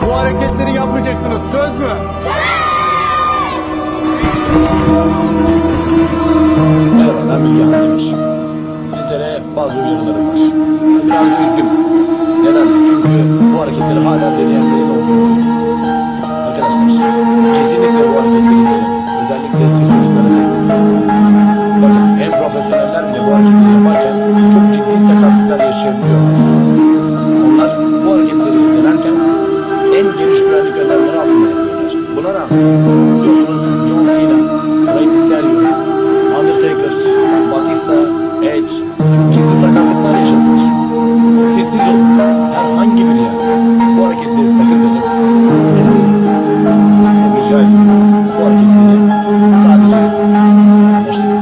Bu hareketleri yapmayacaksınız. Söz mü? Merhaba, ben Bilge Hanım'mış. Sizlere bazı uyarılarım var. Biraz da üzgünüm. Neden? Çünkü bu hareketleri hala deneyenlerin olduğunu. Arkadaşlar, kesinlikle bu hareketleri deneyin. Özellikle siz çocuklara sesleniyorum. Bakın, en profesyoneller bile bu hareketleri yaparken çok ciddi sakatlıklar yaşayabiliyorlar. Onlar bu hareketleri denerken en geniş güvenlik önlemleri altında yapıyorlar. Buna rağmen biliyorsunuz John Cena, Rey Mysterio, Undertaker, Batista, Edge çok ciddi sakatlıklar yaşadılar. Sessiz olun. Herhangi biri bu hareketleri sakın edin. Rica ediyorum. Bu hareketleri sadece anlaştık.